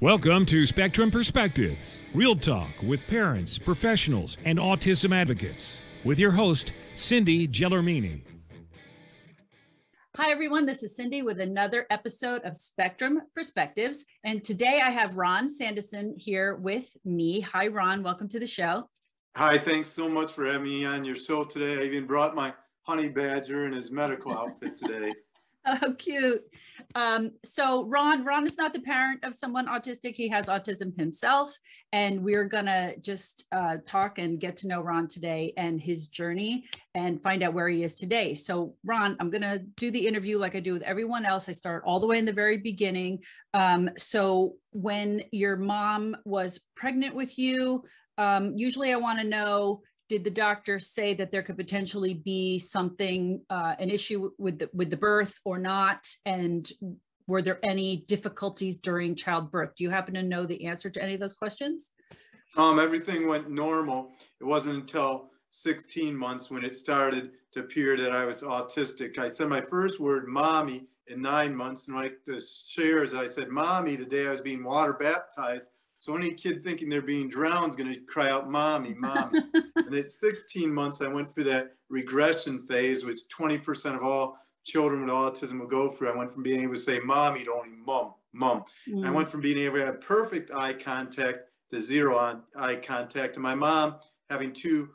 Welcome to Spectrum Perspectives, real talk with parents, professionals, and autism advocates, with your host, Cindy Gellermini. Hi, everyone. This is Cindy with another episode of Spectrum Perspectives. And today I have Ron Sandison here with me. Hi, Ron. Welcome to the show. Hi, thanks so much for having me on your show today. I even brought my honey badger in his medical outfit today. Oh, cute. So Ron is not the parent of someone autistic. He has autism himself. And we're going to just talk and get to know Ron today and his journey and find out where he is today. So Ron, I'm going to do the interview like I do with everyone else. I start all the way in the very beginning. So when your mom was pregnant with you, usually I want to know, did the doctor say that there could potentially be something, an issue with the birth or not? And were there any difficulties during childbirth? Do you happen to know the answer to any of those questions? Everything went normal. It wasn't until 16 months when it started to appear that I was autistic. I said my first word, mommy, in 9 months. And like the shares, I said, mommy, the day I was being water baptized. So any kid thinking they're being drowned is going to cry out, mommy, mommy. And at 16 months, I went through that regression phase, which 20% of all children with autism will go through. I went from being able to say mommy to only mom, mom. I went from being able to have perfect eye contact to zero eye contact. And my mom, having two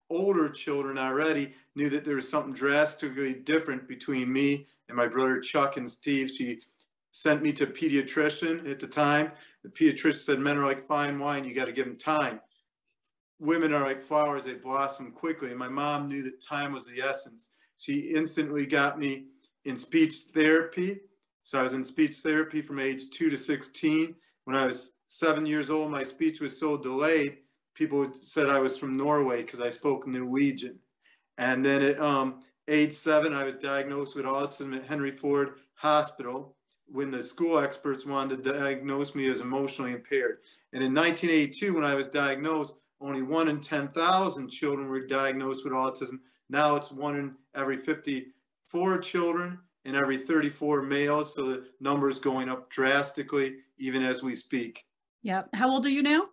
older children already, knew that there was something drastically different between me and my brother Chuck and Steve. She sent me to a pediatrician at the time. The pediatrician said, men are like fine wine, you got to give them time. Women are like flowers, they blossom quickly. And my mom knew that time was the essence. She instantly got me in speech therapy. So I was in speech therapy from age 2 to 16. When I was 7 years old, my speech was so delayed, people said I was from Norway because I spoke Norwegian. And then at age 7, I was diagnosed with autism at Henry Ford Hospital, when the school experts wanted to diagnose me as emotionally impaired. And in 1982, when I was diagnosed, only 1 in 10,000 children were diagnosed with autism. Now it's 1 in every 54 children and every 34 males. So the number is going up drastically, even as we speak. Yeah. How old are you now?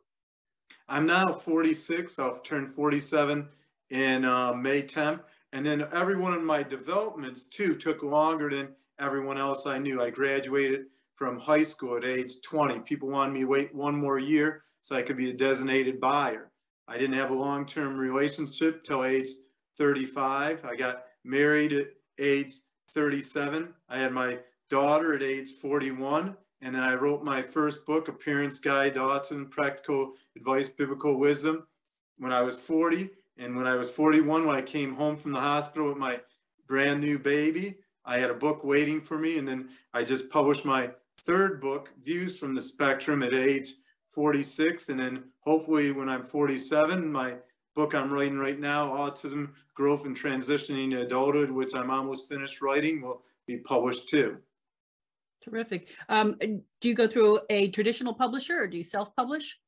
I'm now 46. I'll turn 47 in May 10th. And then every one of my developments, too, took longer than everyone else I knew. I graduated from high school at age 20. People wanted me to wait 1 more year so I could be a designated buyer. I didn't have a long-term relationship till age 35. I got married at age 37. I had my daughter at age 41. And then I wrote my first book, A Parent's Guide to Autism, Practical Advice, Biblical Wisdom, when I was 40. And when I was 41, when I came home from the hospital with my brand new baby, I had a book waiting for me. And then I just published my third book, Views from the Spectrum, at age 46. And then hopefully when I'm 47, my book I'm writing right now, Autism, Growth and Transitioning to Adulthood, which I'm almost finished writing, will be published too. Terrific. Do you go through a traditional publisher or do you self-publish?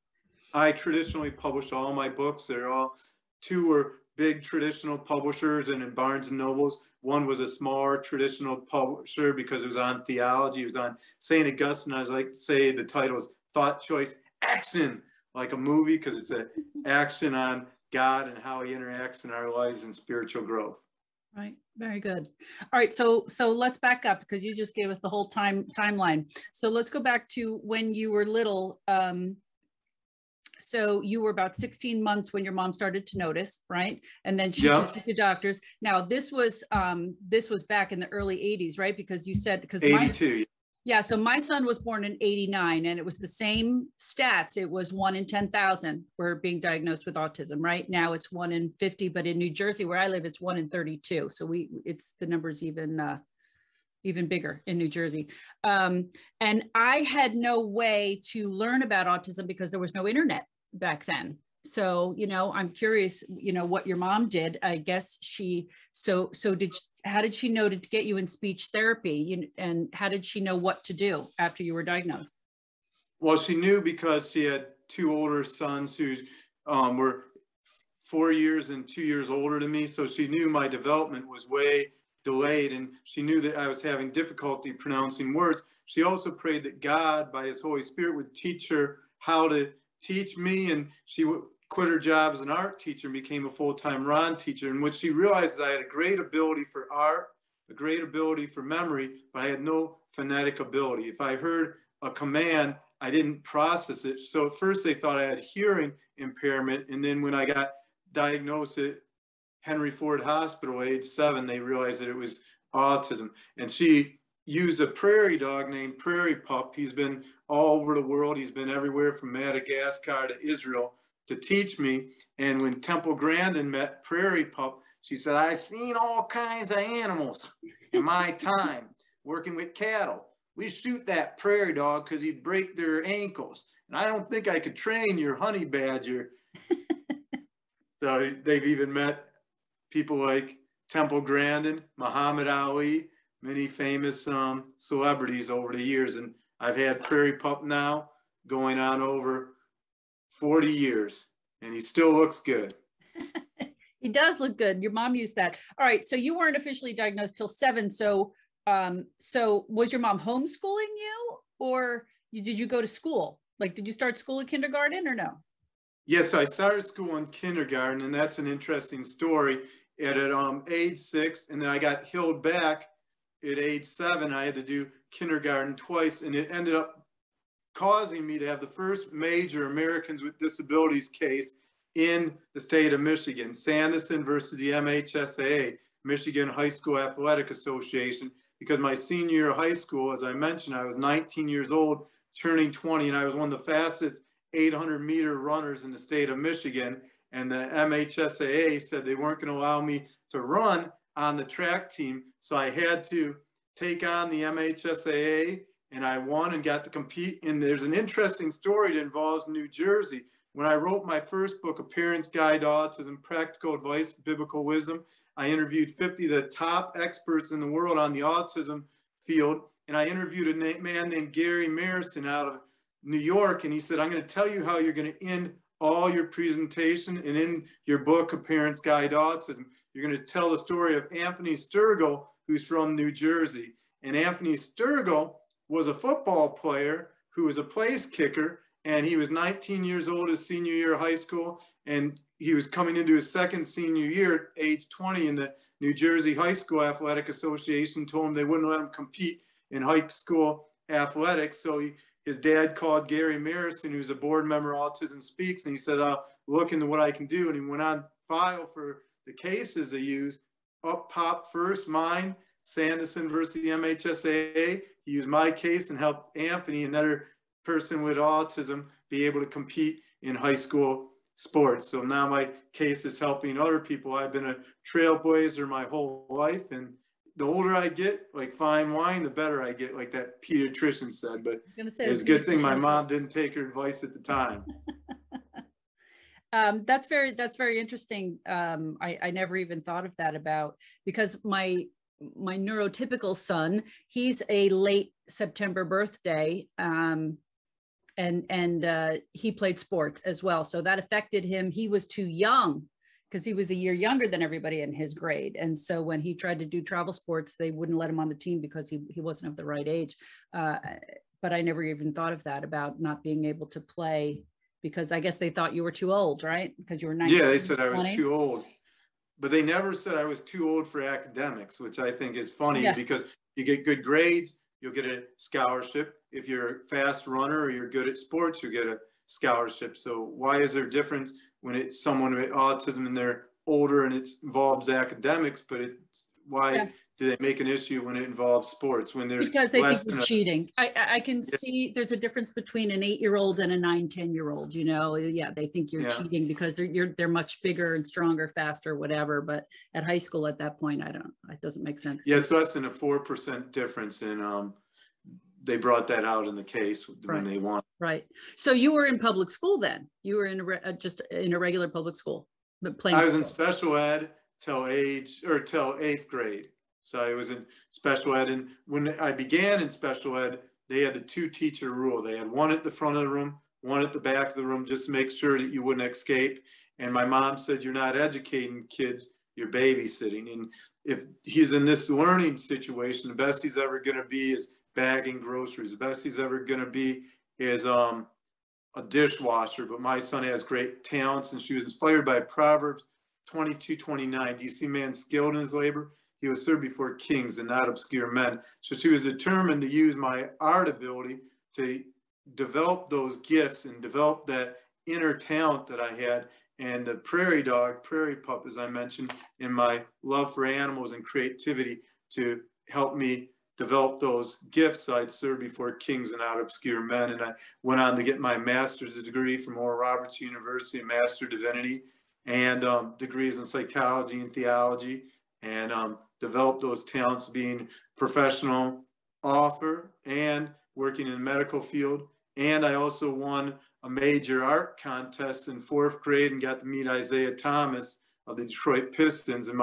I traditionally publish all my books. They're all, 2 were big traditional publishers and in Barnes and Nobles. 1 was a smaller traditional publisher because it was on theology. It was on St. Augustine. I was like to say the title is Thought, Choice, Action, like a movie, because it's an action on God and how he interacts in our lives and spiritual growth. Right. Very good. All right. So let's back up because you just gave us the whole timeline. So let's go back to when you were little. So you were about 16 months when your mom started to notice, right? And then she took you to doctors. Now this was back in the early 80s, right? Because you said, because 82. Yeah, so my son was born in 89 and it was the same stats. It was 1 in 10,000 were being diagnosed with autism. Right now it's 1 in 50, but in New Jersey where I live, it's 1 in 32. So the number's even bigger in New Jersey. And I had no way to learn about autism because there was no internet back then. So, I'm curious, what your mom did. I guess how did she know to get you in speech therapy? And how did she know what to do after you were diagnosed? Well, she knew because she had 2 older sons who were 4 years and 2 years older than me. So she knew my development was way delayed, and she knew that I was having difficulty pronouncing words. she also prayed that God, by his Holy Spirit, would teach her how to teach me. And she quit her job as an art teacher and became a full-time Ron teacher. And what she realized is I had a great ability for art, a great ability for memory, but I had no phonetic ability. If I heard a command, I didn't process it. So at first they thought I had hearing impairment. And then when I got diagnosed at Henry Ford Hospital, age 7, they realized that it was autism. And she used a prairie dog named Prairie Pup. He's been all over the world. He's been everywhere from Madagascar to Israel to teach me. And when Temple Grandin met Prairie Pup, she said, I've seen all kinds of animals in my time working with cattle. We shoot that prairie dog because he'd break their ankles. And I don't think I could train your honey badger. So they've even met people like Temple Grandin, Muhammad Ali, many famous celebrities over the years. And I've had Prairie Pup now going on over 40 years, and he still looks good. He does look good. Your mom used that. All right. So you weren't officially diagnosed till 7. So was your mom homeschooling you, or did you go to school? Like, did you start school at kindergarten or no? Yes, I started school in kindergarten, and that's an interesting story. At age 6, and then I got healed back at age 7. I had to do kindergarten twice, and it ended up causing me to have the first major Americans with Disabilities case in the state of Michigan, Sandison versus the MHSAA, Michigan High School Athletic Association, because my senior year of high school, as I mentioned, I was 19 years old, turning 20, and I was one of the fastest 800-meter runners in the state of Michigan. And the MHSAA said they weren't going to allow me to run on the track team. So I had to take on the MHSAA, and I won and got to compete. And there's an interesting story that involves New Jersey. When I wrote my first book, A Parent's Guide to Autism, Practical Advice, Biblical Wisdom, I interviewed 50 of the top experts in the world on the autism field. And I interviewed a man named Gary Marison out of New York. And he said, I'm going to tell you how you're going to end all your presentation, and in your book, A Parent's Guide to Autism, you're going to tell the story of Anthony Sturgill, who's from New Jersey. And Anthony Sturgill was a football player who was a place kicker, and he was 19 years old his senior year of high school, and he was coming into his second senior year at age 20, and the New Jersey High School Athletic Association told him they wouldn't let him compete in high school athletics. So his dad called Gary Marison, who's a board member of Autism Speaks, and he said, I'll look into what I can do. And he went on file for the cases they used. Up popped first, mine, Sandison versus the MHSAA. He used my case and helped Anthony, another person with autism, be able to compete in high school sports. So now my case is helping other people. I've been a trailblazer my whole life, and the older I get, like fine wine, the better I get, like that pediatrician said. But it's a good thing my mom didn't take her advice at the time. That's very interesting. I never even thought of that because my neurotypical son, he's a late September birthday, and he played sports as well. So that affected him. He was too young, because he was a year younger than everybody in his grade. And so when he tried to do travel sports, they wouldn't let him on the team because he wasn't of the right age. But I never even thought of that, about not being able to play, because I guess they thought you were too old, right? Because you were 19. Yeah, they said I was too old. But they never said I was too old for academics, which I think is funny, because you get good grades, you'll get a scholarship. If you're a fast runner or you're good at sports, you get a scholarship. So why is there a difference when it's someone with autism and they're older and it involves academics, but why do they make an issue when it involves sports? When there's because they think you're cheating. I can see there's a difference between an 8-year-old and a 9-10-year-old. You know, they think you're cheating because they're much bigger and stronger, faster, whatever. But at high school, at that point, it doesn't make sense. Yeah, so that's in a 4% difference in. They brought that out in the case when they won. Right. So you were in public school then? You were in just in a regular public school, but playing. I was in special ed till 8th grade. So I was in special ed, and when I began in special ed, they had the 2-teacher rule. They had one at the front of the room, one at the back of the room, just to make sure that you wouldn't escape. And my mom said, "You're not educating kids, you're babysitting." And if he's in this learning situation, the best he's ever going to be is bagging groceries. The best he's ever going to be is a dishwasher, but my son has great talents, and she was inspired by Proverbs 22:29. Do you see man skilled in his labor? He was served before kings and not obscure men. So she was determined to use my art ability to develop those gifts and develop that inner talent that I had. And the prairie dog, prairie pup, as I mentioned, in my love for animals and creativity to help me develop those gifts. I'd served before kings and not obscure men. And I went on to get my master's degree from Oral Roberts University, a master divinity, and degrees in psychology and theology, and developed those talents being professional author and working in the medical field. And I also won a major art contest in 4th grade and got to meet Isaiah Thomas of the Detroit Pistons. And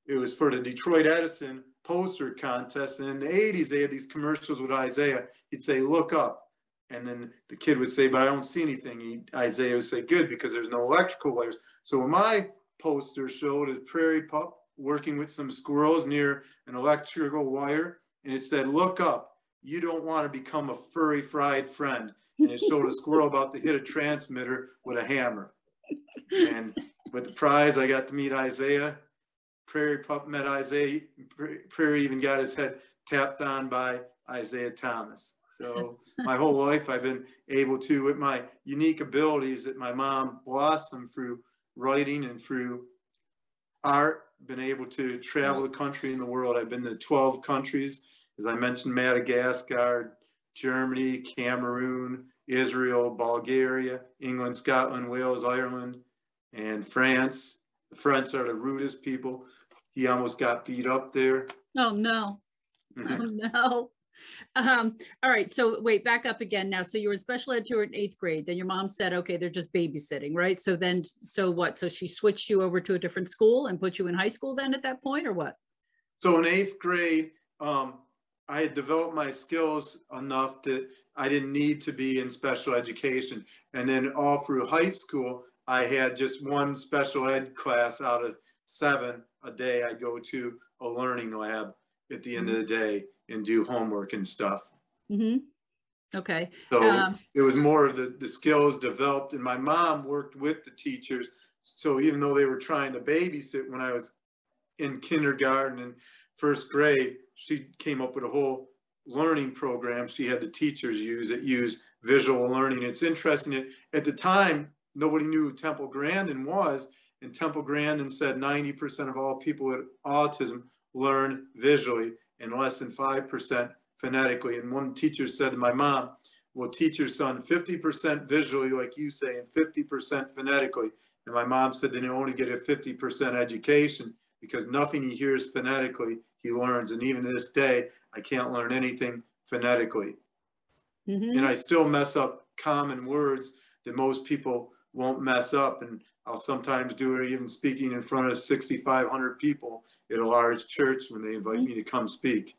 it was for the Detroit Edison poster contest. And in the 80s, they had these commercials with Isaiah. He'd say, "Look up." And then the kid would say, "But I don't see anything." Isaiah would say, "Good, because there's no electrical wires." So what my poster showed is Prairie Pup working with some squirrels near an electrical wire. And it said, "Look up. You don't want to become a furry fried friend." And it showed a squirrel about to hit a transmitter with a hammer. And with the prize, I got to meet Isaiah. Prairie Pup met Isaiah. Prairie even got his head tapped on by Isaiah Thomas. So my whole life, I've been able to, with my unique abilities that my mom blossomed through writing and through art, been able to travel the country and the world. I've been to 12 countries, as I mentioned, Madagascar, Germany, Cameroon, Israel, Bulgaria, England, Scotland, Wales, Ireland, and France. The French are the rudest people. He almost got beat up there. Oh, no. Oh, no. All right. So wait, back up again now. So you were in special ed to in 8th grade. Then your mom said, okay, they're just babysitting, right? So then, so what? So she switched you over to a different school and put you in high school then at that point, or what? So in 8th grade, I had developed my skills enough that I didn't need to be in special education. And then all through high school, I had just one special ed class out of 7 a day. I go to a learning lab at the end of the day and do homework and stuff. Okay. So it was more of the skills developed, and my mom worked with the teachers. So even though they were trying to babysit when I was in kindergarten and 1st grade, she came up with a whole learning program she had the teachers use that use visual learning. It's interesting that at the time, nobody knew who Temple Grandin was, and Temple Grandin said 90% of all people with autism learn visually and less than 5% phonetically. And one teacher said to my mom, "We'll teach your son 50% visually, like you say, and 50% phonetically." And my mom said they only get a 50% education because nothing he hears phonetically, he learns. And even to this day, I can't learn anything phonetically. And I still mess up common words that most people won't mess up. And I'll sometimes do it even speaking in front of 6,500 people at a large church when they invite me to come speak.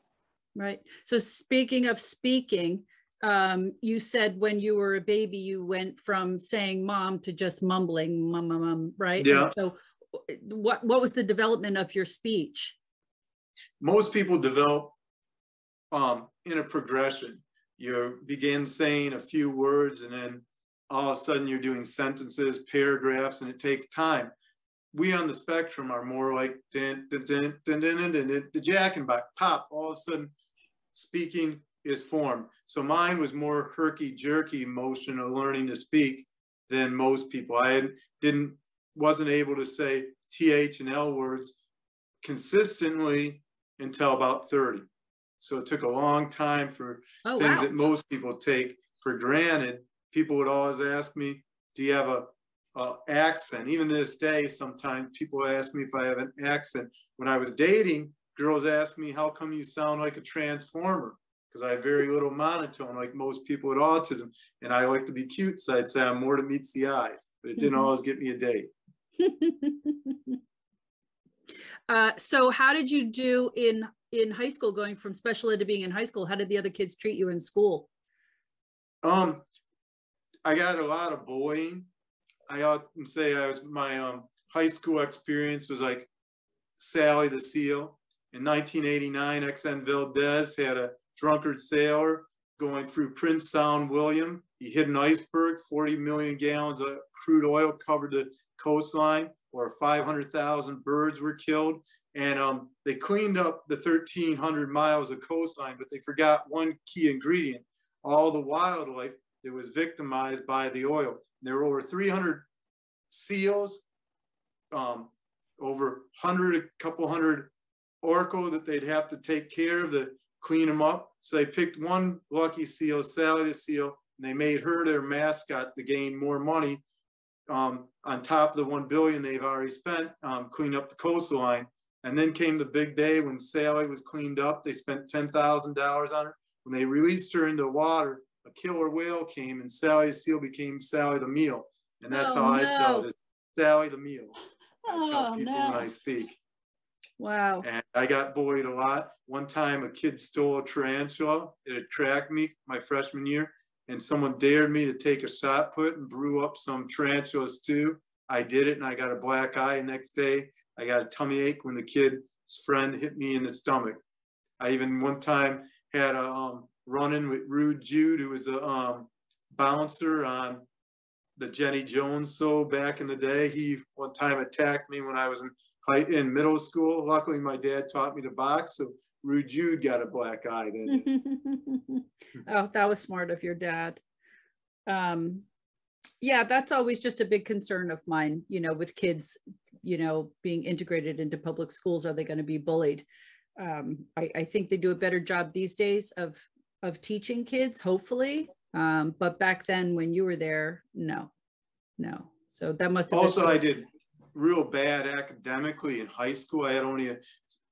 Right. So speaking of speaking, you said when you were a baby, you went from saying mom to just mumbling, mum, mum, mum, right? Yeah. And so what was the development of your speech? Most people develop in a progression. You begin saying a few words, and then all of a sudden you're doing sentences, paragraphs, and it takes time. We on the spectrum are more like the jack and pop. All of a sudden, speaking is formed. So mine was more herky-jerky motion of learning to speak than most people. I wasn't able to say TH and L words consistently until about 30. So it took a long time for things that most people take for granted. People would always ask me, "Do you have a accent?" Even to this day, sometimes people ask me if I have an accent. When I was dating, girls asked me, "How come you sound like a transformer?" Because I have very little monotone, like most people with autism. And I like to be cute, so I'd say I'm more to meets the eyes. But it didn't always get me a date. So how did you do in high school, going from special ed to being in high school? How did the other kids treat you in school? I got a lot of bullying. I often say my high school experience was like Sally the Seal. In 1989, XN Valdez had a drunkard sailor going through Prince Sound, William. He hit an iceberg, 40 million gallons of crude oil covered the coastline, or 500,000 birds were killed. And they cleaned up the 1,300 miles of coastline, but they forgot one key ingredient: all the wildlife that was victimized by the oil. There were over 300 seals, over a couple hundred orca that they'd have to take care of to clean them up. So they picked one lucky seal, Sally the seal, and they made her their mascot to gain more money on top of the 1 billion they've already spent cleaning up the coastline. And then came the big day when Sally was cleaned up. They spent $10,000 on her. When they released her into the water, a killer whale came, and Sally the seal became Sally the meal. And that's how I felt, is Sally the meal. I tell people when I speak. Wow. And I got bullied a lot. One time a kid stole a tarantula at a track meet my freshman year, and someone dared me to take a shot put and brew up some tarantula stew. I did it, and I got a black eye. Next day, I got a tummy ache when the kid's friend hit me in the stomach. I even one time had a run-in with Rude Jude, who was a bouncer on the Jenny Jones show back in the day. He one time attacked me when I was in middle school. Luckily, my dad taught me to box, so Rude Jude got a black eye then. Oh, that was smart of your dad. Yeah, that's always just a big concern of mine, with kids, being integrated into public schools. Are they going to be bullied? I think they do a better job these days of teaching kids, hopefully. But back then when you were there, no. So that must have also, I did real bad academically in high school. I had only a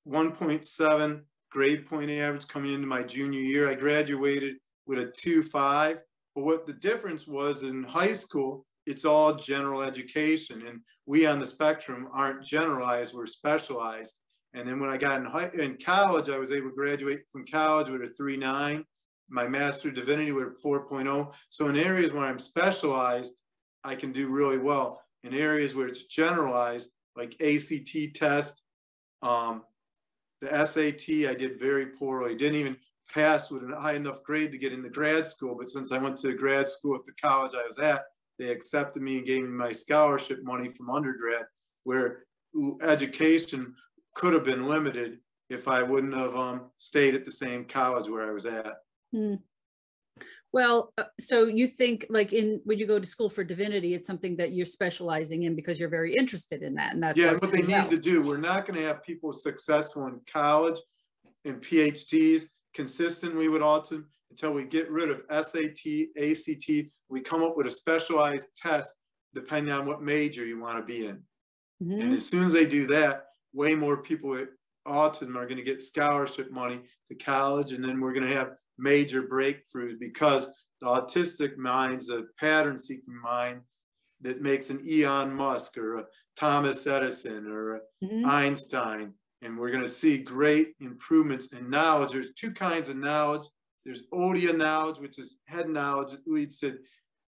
1.7 grade point average coming into my junior year. I graduated with a 2.5. But what the difference was, in high school, it's all general education. And we on the spectrum aren't generalized, we're specialized. And then when I got in college, I was able to graduate from college with a 3.9, my Master of Divinity with a 4.0. So in areas where I'm specialized, I can do really well. In areas where it's generalized, like ACT test, the SAT, I did very poorly. Didn't even pass with a high enough grade to get into grad school. But since I went to grad school at the college I was at, they accepted me and gave me my scholarship money from undergrad, where education could have been limited if I wouldn't have stayed at the same college where I was at. Well, so you think like when you go to school for divinity, it's something that you're specializing in because you're very interested in that. And that's what they need to do. We're not going to have people successful in college and PhDs consistently with autism until we get rid of SAT, ACT. We come up with a specialized test depending on what major you want to be in. And as soon as they do that, way more people with autism are going to get scholarship money to college, and then we're going to have major breakthroughs, because the autistic mind's a pattern-seeking mind that makes an Elon Musk or a Thomas Edison or a Einstein. And we're going to see great improvements in knowledge. There's two kinds of knowledge. There's Odia knowledge, which is head knowledge that leads to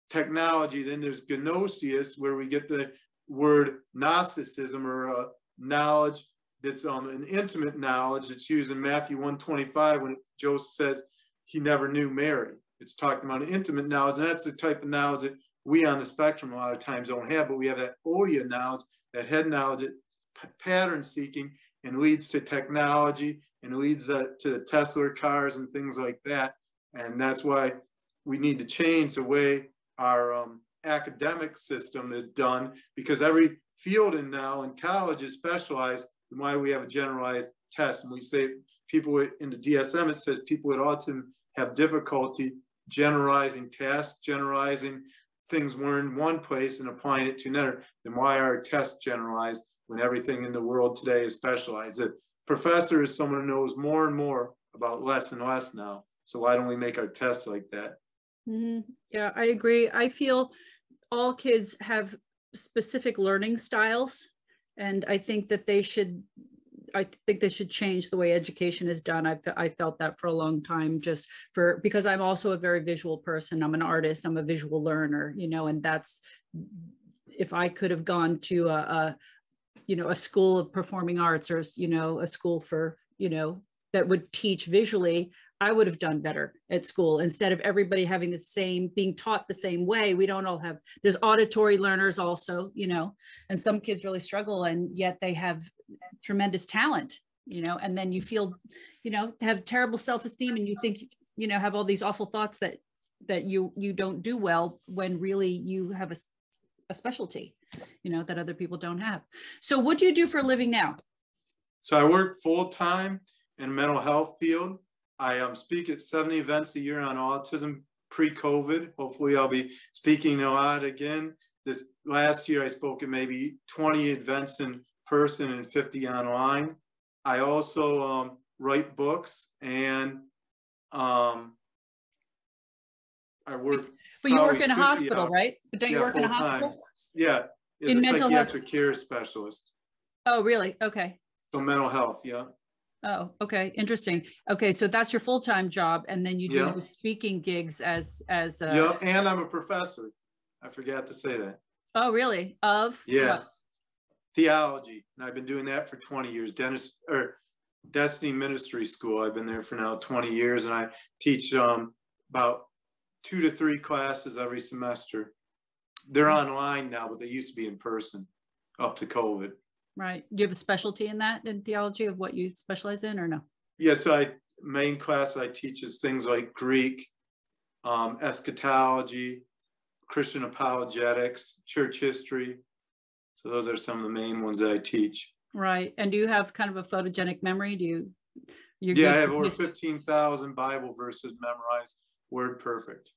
technology. Then there's Gnosis, where we get the word Gnosticism, or knowledge that's an intimate knowledge that's used in Matthew 1:25 when Joseph says he never knew Mary. It's talking about an intimate knowledge, and that's the type of knowledge that we on the spectrum a lot of times don't have. But we have that Odia knowledge, that head knowledge, that pattern seeking, and leads to technology, and leads to the Tesla cars and things like that. And that's why we need to change the way our academic system is done, because every field now in college is specialized, and why we have a generalized test. And we say people in the DSM, it says people with autism have difficulty generalizing tasks, generalizing things learned one place and applying it to another. Then why are tests generalized when everything in the world today is specialized? A professor is someone who knows more and more about less and less now. So why don't we make our tests like that? Yeah, I agree. I feel all kids have specific learning styles, and I think that they should change the way education is done. I felt that for a long time, because I'm also a very visual person. I'm an artist, I'm a visual learner, and that's, if I could have gone to a school of performing arts, or, a school for, that would teach visually, I would have done better at school instead of everybody having the same, being taught the same way. We don't all have, there's auditory learners also, you know, and some kids really struggle and yet they have tremendous talent, you know, and then you feel, you know, have terrible self-esteem and you think, you know, have all these awful thoughts that you don't do well when really you have a specialty, you know, that other people don't have. So what do you do for a living now? So I work full-time in the mental health field. I speak at 70 events a year on autism pre-COVID. Hopefully I'll be speaking a lot again. This last year I spoke at maybe 20 events in person and 50 online. I also write books and I work. But you work in a hospital, right? But don't you work in a hospital? Yeah, as a psychiatric care specialist. Oh, really? Okay. So mental health, yeah. Oh, okay. Interesting. Okay. So that's your full-time job. And then you do the speaking gigs as yeah, and I'm a professor. I forgot to say that. Oh, really? Of? Yeah. What? Theology. And I've been doing that for 20 years. Destiny Ministry School. I've been there for now 20 years and I teach about 2 to 3 classes every semester. They're online now, but they used to be in person up to COVID. Right. Do you have a specialty in that, in theology, of what you specialize in or no? Yes, main class I teach is things like Greek, eschatology, Christian apologetics, church history. So those are some of the main ones that I teach. Right. And do you have kind of a photogenic memory? Yeah, I have over 15,000 Bible verses memorized, word perfect.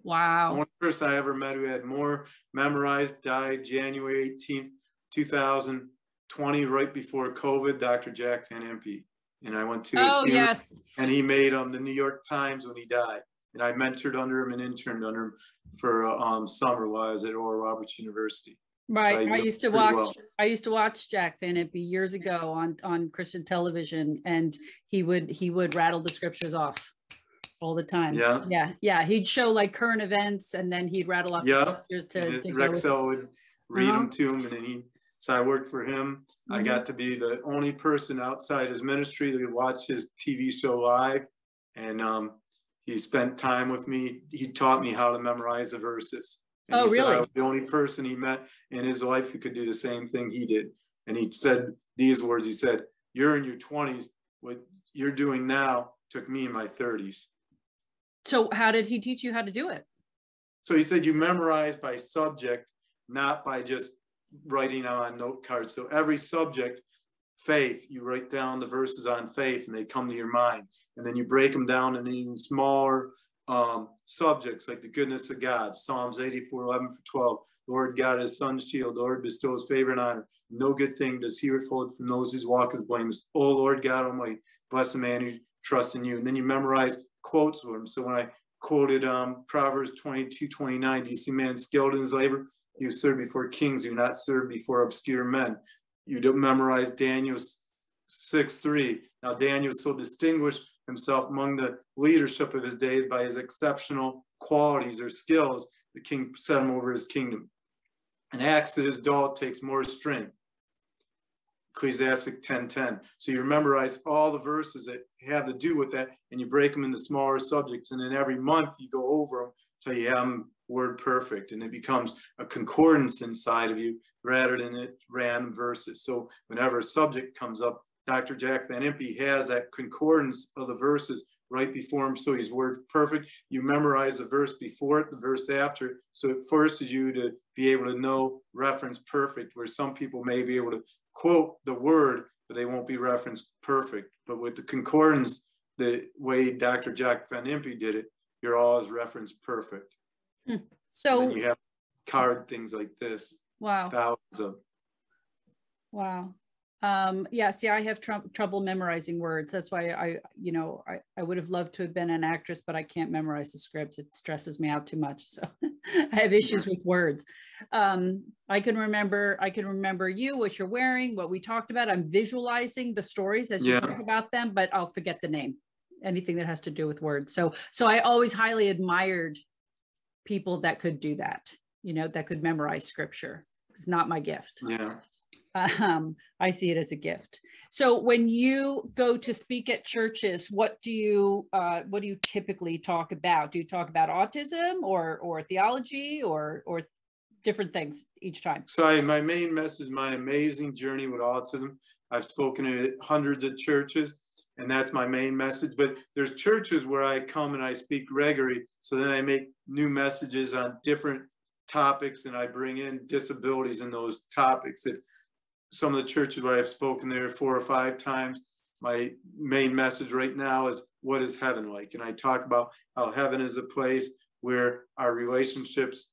Wow. The one person I ever met who had more memorized died January 18th, 2020, right before COVID, Dr. Jack Van Impe. And I went to his funeral, yes. And he made the New York Times when he died. And I mentored under him and interned under him for summer while I was at Oral Roberts University. Right. So I used to watch Jack Van Impe years ago on Christian television, and he would rattle the scriptures off all the time. Yeah. He'd show like current events and then he'd rattle off the scriptures to Rexel would read them to him, and then so I worked for him. I got to be the only person outside his ministry that could watch his TV show live. And he spent time with me. He taught me how to memorize the verses. And oh, he really? said I was the only person he met in his life who could do the same thing he did. And he said these words. He said, "You're in your 20s. What you're doing now took me in my 30s." So how did he teach you how to do it? So he said you memorize by subject, not by just writing on note cards. So every subject, faith, you write down the verses on faith and they come to your mind. And then you break them down in even smaller subjects like the goodness of God. Psalms 84:11-12. Lord God is son's shield. The Lord bestows favor and honor. No good thing does he withhold from those whose walk is blameless. Oh, Lord God Almighty, bless the man who trusts in you. And then you memorize quotes for him. So when I quoted Proverbs 22:29, do you see man skilled in his labor? You serve before kings, you not serve before obscure men. You don't memorize Daniel 6:3. Now Daniel so distinguished himself among the leadership of his days by his exceptional qualities or skills. The king set him over his kingdom. An axe that is dull takes more strength. Ecclesiastic 10:10. So you memorize all the verses that have to do with that, and you break them into smaller subjects. And then every month you go over them till you have them word perfect, and it becomes a concordance inside of you rather than it random verses. So whenever a subject comes up, Dr. Jack Van Impe has that concordance of the verses right before him, so he's word perfect. You memorize the verse before it, the verse after, so it forces you to be able to know reference perfect, where some people may be able to quote the word, but they won't be reference perfect. But with the concordance, the way Dr. Jack Van Impe did it, you're always reference perfect. So and then you have card things like this. Wow. Thousands of. Wow. Yeah, see, I have trouble memorizing words. That's why I would have loved to have been an actress, but I can't memorize the scripts. It stresses me out too much. So I have issues with words. I can remember you, what you're wearing, what we talked about. I'm visualizing the stories as you talk about them, but I'll forget the name, anything that has to do with words. So I always highly admired people that could do that, that could memorize scripture. It's not my gift. Yeah. I see it as a gift. So when you go to speak at churches, what do you typically talk about? Do you talk about autism or theology or different things each time? So my main message, my amazing journey with autism. I've spoken at hundreds of churches, and that's my main message. But there's churches where I come and I speak regularly. So then I make new messages on different topics, and I bring in disabilities in those topics. If some of the churches where I've spoken there 4 or 5 times, my main message right now is, what is heaven like? And I talk about how heaven is a place where our relationships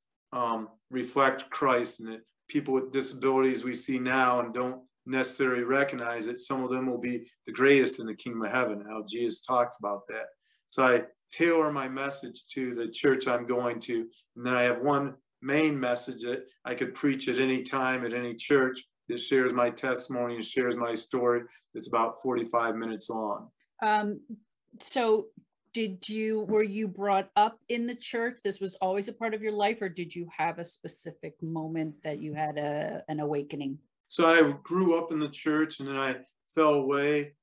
reflect Christ, and that people with disabilities we see now and don't necessarily recognize it, some of them will be the greatest in the kingdom of heaven, how Jesus talks about that. So I tailor my message to the church I'm going to, and then I have one main message that I could preach at any time at any church that shares my testimony and shares my story. That's about 45 minutes long. So were you brought up in the church? This was always a part of your life, or did you have a specific moment that you had an awakening? So I grew up in the church, and then I fell away.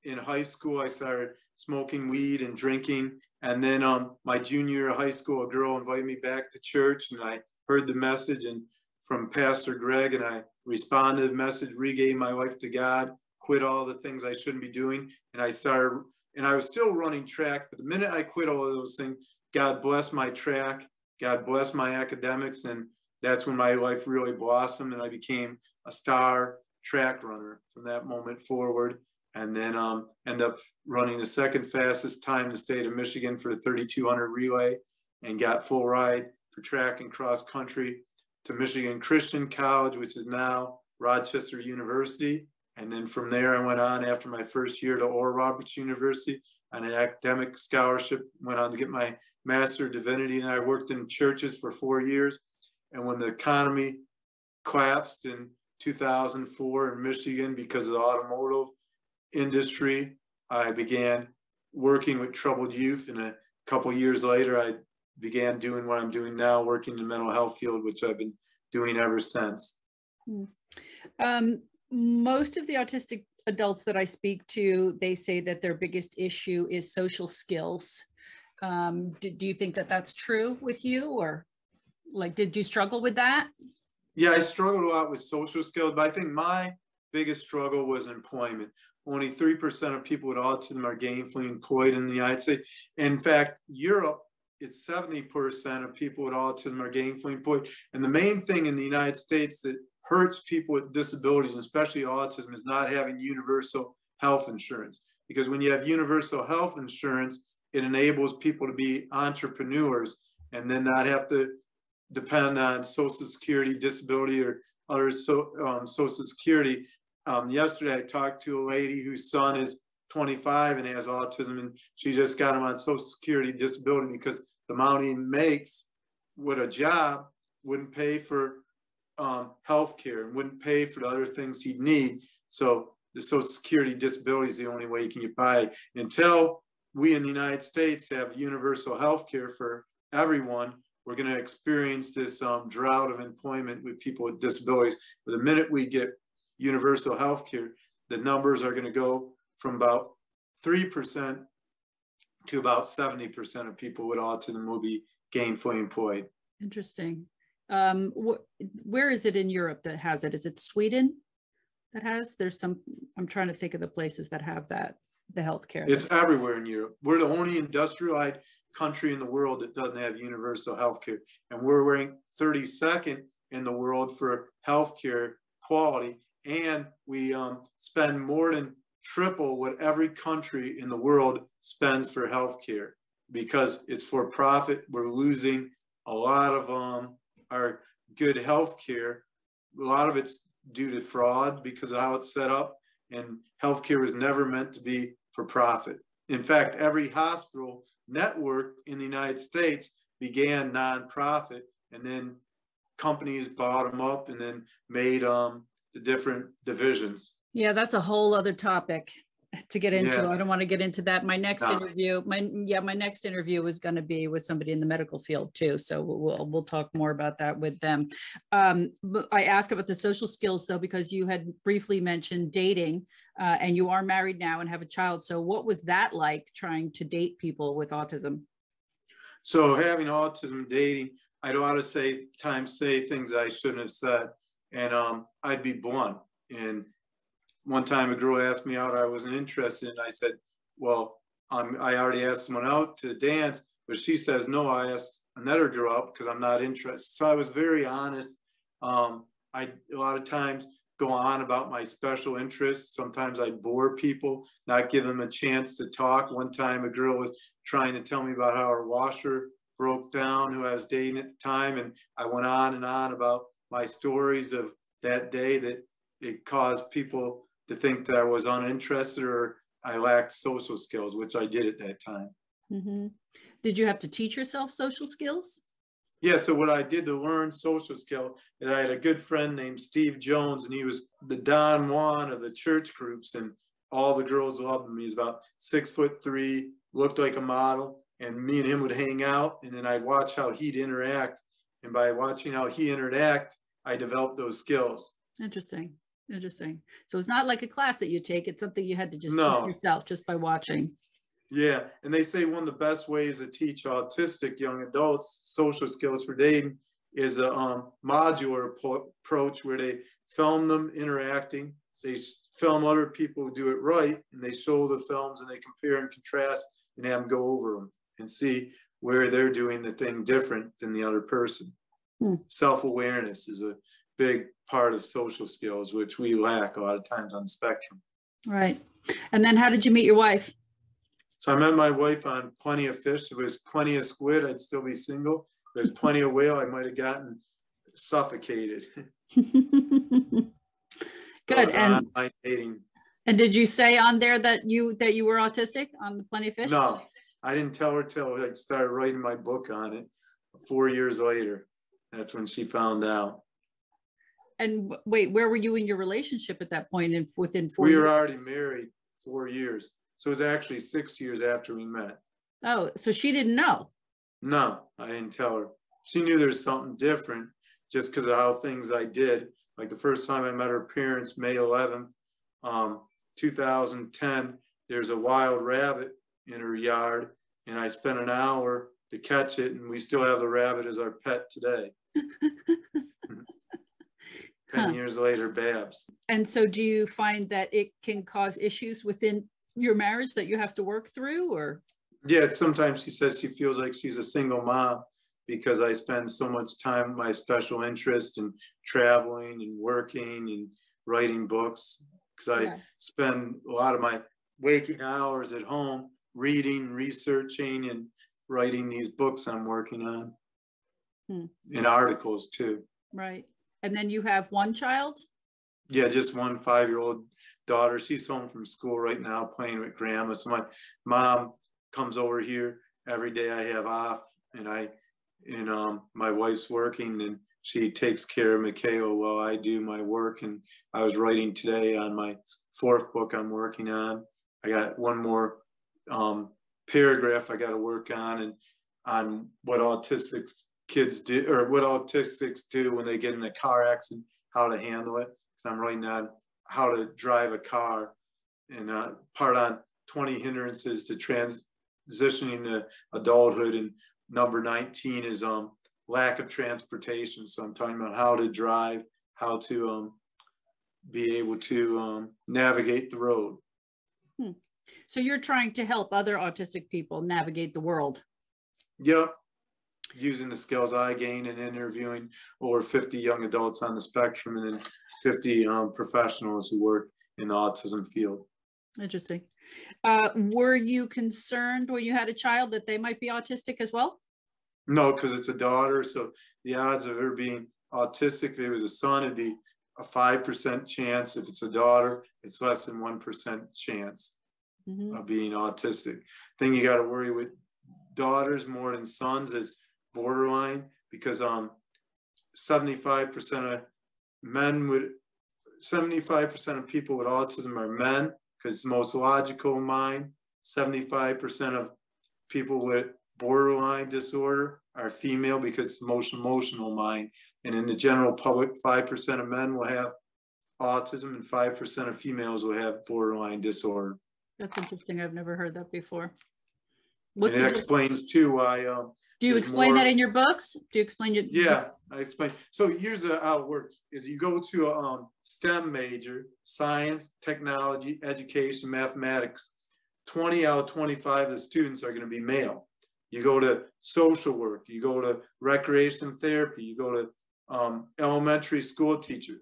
In high school, I started smoking weed and drinking. And then my junior year of high school, a girl invited me back to church, and I heard the message from Pastor Greg, and I responded to the message, regave my life to God, quit all the things I shouldn't be doing. And I was still running track, but the minute I quit all of those things, God blessed my track, God blessed my academics, and that's when my life really blossomed, and I became a star track runner from that moment forward. And then ended up running the second fastest time in the state of Michigan for the 3200 relay, and got full ride for track and cross country to Michigan Christian College, which is now Rochester University. And then from there, I went on after my first year to Oral Roberts University on an academic scholarship, went on to get my Master of Divinity, and I worked in churches for 4 years. And when the economy collapsed in 2004 in Michigan because of the automotive industry, I began working with troubled youth, and a couple years later, I began doing what I'm doing now, working in the mental health field, which I've been doing ever since. Most of the autistic adults that I speak to, they say that their biggest issue is social skills. Do you think that that's true with you, or like, did you struggle with that? Yeah, I struggled a lot with social skills, but I think my biggest struggle was employment. Only 3% of people with autism are gainfully employed in the United States. In fact, Europe, it's 70% of people with autism are gainfully employed. And the main thing in the United States that hurts people with disabilities, and especially autism, is not having universal health insurance. Because when you have universal health insurance, it enables people to be entrepreneurs and then not have to depend on Social Security, disability, or other Social Security. Yesterday, I talked to a lady whose son is 25 and has autism, and she just got him on Social Security disability because the amount he makes with a job wouldn't pay for health care and wouldn't pay for the other things he'd need. So the Social Security disability is the only way you can get by. Until we in the United States have universal health care for everyone, we're going to experience this drought of employment with people with disabilities. But the minute we get universal health care, the numbers are going to go from about 3% to about 70% of people with autism will be gainfully employed. Interesting. Where is it in Europe that has it? Is it Sweden that has? I'm trying to think of the places that have that, the healthcare. It's everywhere in Europe. We're the only industrialized country in the world that doesn't have universal healthcare, and we're ranked 32nd in the world for healthcare quality, and we spend more than triple what every country in the world spends for healthcare. Because it's for profit, we're losing a lot of our good healthcare. A lot of it's due to fraud because of how it's set up, and healthcare was never meant to be for profit. In fact, every hospital network in the United States began nonprofit, and then companies bought them up and then made the different divisions. Yeah, that's a whole other topic. to get into. Yeah. I don't want to get into that. My next No. interview, my next interview is going to be with somebody in the medical field too. So we'll talk more about that with them. But I ask about the social skills though, because you had briefly mentioned dating, and you are married now and have a child. So what was that like, trying to date people with autism? So having autism, dating, I'd ought to say things I shouldn't have said, and I'd be blunt. And one time a girl asked me out, I wasn't interested, and I said, well, I already asked someone out to dance, but she says, no, I asked another girl out because I'm not interested. So I was very honest. I a lot of times go on about my special interests. Sometimes I bore people, not give them a chance to talk. One time a girl was trying to tell me about how her washer broke down, who I was dating at the time, and I went on and on about my stories of that day, that it caused people to think that I was uninterested or I lacked social skills, which I did at that time. Mm-hmm. Did you have to teach yourself social skills? Yeah, so what I did to learn social skill, and I had a good friend named Steve Jones, and he was the Don Juan of the church groups, and all the girls loved him. He's about 6'3", looked like a model, and me and him would hang out, and then I'd watch how he'd interact, and by watching how he interact, I developed those skills. Interesting. So it's not like a class that you take, it's something you had to just No. teach yourself just by watching. Yeah, and they say one of the best ways to teach autistic young adults social skills for dating is a modular approach where they film them interacting, they film other people who do it right, and they show the films and they compare and contrast and have them go over them and see where they're doing the thing different than the other person. Self-awareness is a big part of social skills, which we lack a lot of times on the spectrum. Right. And then how did you meet your wife? So I met my wife on Plenty of Fish. If it was Plenty of Squid, I'd still be single. If there's Plenty of Whale, I might have gotten suffocated. Good. And dating. And did you say on there that you were autistic on the Plenty of Fish? No, I didn't tell her till I started writing my book on it 4 years later. That's when she found out. And wait, where were you in your relationship at that point? And within 4 years? We were already married 4 years. So it was actually 6 years after we met. Oh, so she didn't know? No, I didn't tell her. She knew there's something different just because of how things I did. Like the first time I met her parents, May 11th, 2010, there's a wild rabbit in her yard, and I spent an hour to catch it, and we still have the rabbit as our pet today. 10 years later, Babs. And so do you find that it can cause issues within your marriage that you have to work through, or? Yeah, sometimes she says she feels like she's a single mom because I spend so much time, my special interest in traveling and working and writing books, because I spend a lot of my waking hours at home reading, researching, and writing these books I'm working on, and articles too. Right. And then you have one child? Yeah, just one 5-year-old daughter. She's home from school right now playing with grandma. So my mom comes over here every day I have off, and my wife's working, and she takes care of Michaela while I do my work. And I was writing today on my 4th book I'm working on. I got one more paragraph I got to work on what autistic kids do, or what autistics do when they get in a car accident, how to handle it. So I'm writing on how to drive a car, and part on 20 hindrances to transitioning to adulthood, and number 19 is lack of transportation. So I'm talking about how to drive, how to be able to navigate the road. So you're trying to help other autistic people navigate the world. Yep. Using the skills I gained in interviewing over 50 young adults on the spectrum, and then 50 professionals who work in the autism field. Interesting. Were you concerned when you had a child that they might be autistic as well? No, because it's a daughter. So the odds of her being autistic, if it was a son, it'd be a 5% chance. If it's a daughter, it's less than 1% chance of being autistic. Thing you got to worry with daughters more than sons is borderline, because 75% of people with autism are men, because it's the most logical mind. 75% of people with borderline disorder are female because it's the most emotional mind. And in the general public, 5% of men will have autism and 5% of females will have borderline disorder. That's interesting. I've never heard that before. And it explains too why. Do you explain that in your books? Do you explain it? Yeah, I explain. So here's how it works: is you go to a STEM major, science, technology, education, mathematics. 20 out of 25 of the students are going to be male. You go to social work, you go to recreation therapy, you go to elementary school teacher.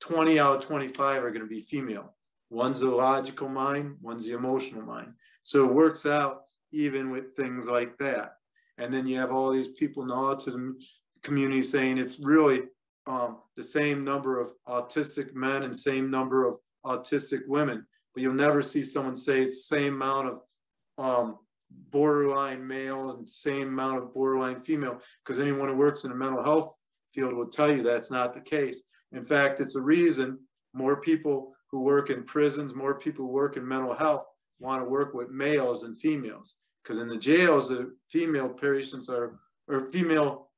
20 out of 25 are going to be female. One's the logical mind, one's the emotional mind. So it works out even with things like that. And then you have all these people in the autism community saying it's really the same number of autistic men and same number of autistic women. But you'll never see someone say it's the same amount of borderline male and same amount of borderline female, because anyone who works in the mental health field will tell you that's not the case. In fact, it's a reason more people who work in prisons, more people who work in mental health want to work with males than females. Because in the jails, the female patients are, or female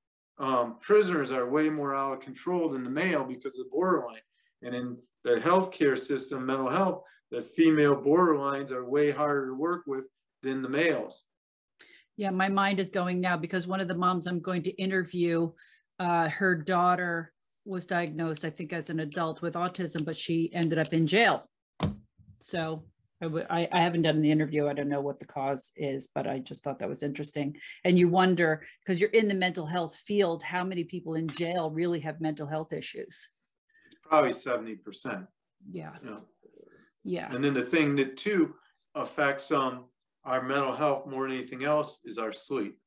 prisoners are way more out of control than the male because of the borderline. And in the healthcare system, mental health, the female borderlines are way harder to work with than the males. Yeah, my mind is going now because one of the moms I'm going to interview, her daughter was diagnosed, I think, as an adult with autism, but she ended up in jail. So I haven't done the interview. I don't know what the cause is, but I just thought that was interesting. And you wonder, because you're in the mental health field, how many people in jail really have mental health issues? Probably 70%. Yeah. You know? Yeah. And then the thing that too affects our mental health more than anything else is our sleep.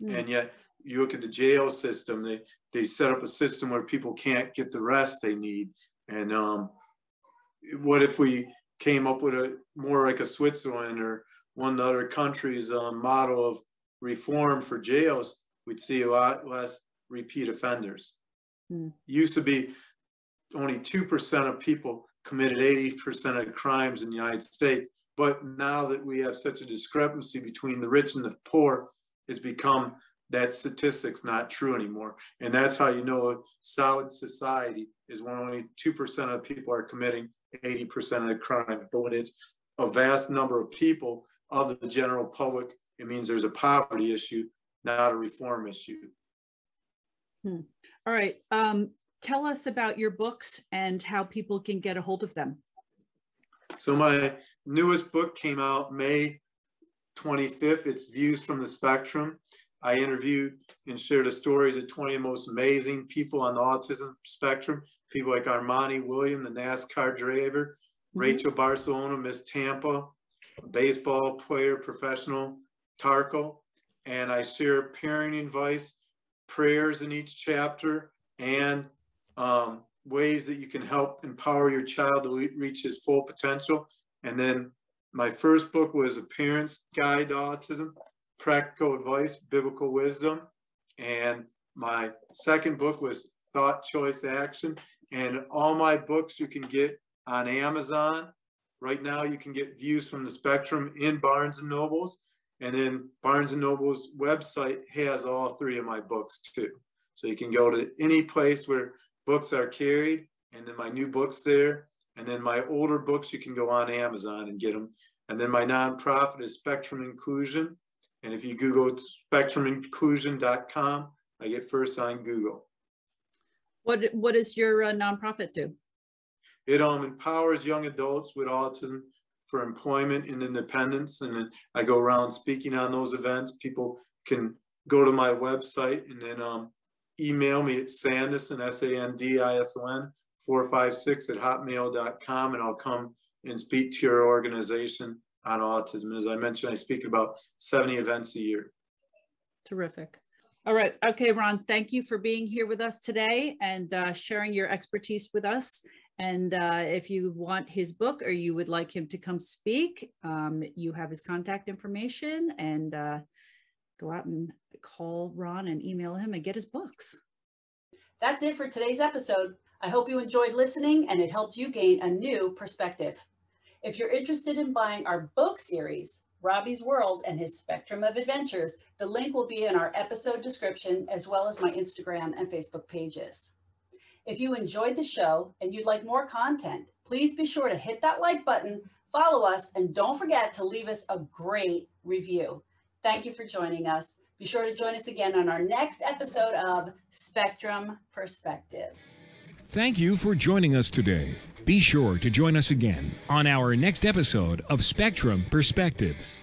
And yet you look at the jail system, they set up a system where people can't get the rest they need. And what if we came up with a more like a Switzerland or one of the other countries' model of reform for jails? We'd see a lot less repeat offenders. It used to be only 2% of people committed 80% of crimes in the United States. But now that we have such a discrepancy between the rich and the poor, it's become that statistic's not true anymore. And that's how you know a solid society is when only 2% of people are committing 80% of the crime. But when it's a vast number of people of the general public, it means there's a poverty issue, not a reform issue. All right. Tell us about your books and how people can get a hold of them. So my newest book came out May 25th. It's Views from the Spectrum. I interviewed and shared the stories of 20 of the most amazing people on the autism spectrum. People like Armani Williams, the NASCAR driver, Rachel Barcelona, Miss Tampa, baseball player, professional, Tarko. And I share parenting advice, prayers in each chapter, and ways that you can help empower your child to reach his full potential. And then my first book was A Parent's Guide to Autism, Practical Advice, Biblical Wisdom. And my second book was Thought, Choice, Action. And all my books you can get on Amazon. Right now you can get Views from the Spectrum in Barnes & Nobles. And then Barnes & Noble's website has all three of my books too. So you can go to any place where books are carried, and then my new books there. And then my older books, you can go on Amazon and get them. And then my nonprofit is Spectrum Inclusion. And if you Google spectruminclusion.com, I get first on Google. What does your nonprofit do? It empowers young adults with autism for employment and independence. And then I go around speaking on those events. People can go to my website and then email me at Sandison, SANDISON 456@hotmail.com, and I'll come and speak to your organization on autism. As I mentioned, I speak at about 70 events a year. Terrific. All right. Okay, Ron, thank you for being here with us today and sharing your expertise with us. And if you want his book or you would like him to come speak, you have his contact information, and go out and call Ron and email him and get his books. That's it for today's episode. I hope you enjoyed listening and it helped you gain a new perspective. If you're interested in buying our book series, Robbie's World and His Spectrum of Adventures, the link will be in our episode description, as well as my Instagram and Facebook pages. If you enjoyed the show and you'd like more content, please be sure to hit that like button, follow us, and don't forget to leave us a great review. Thank you for joining us. Be sure to join us again on our next episode of Spectrum Perspectives. Thank you for joining us today. Be sure to join us again on our next episode of Spectrum Perspectives.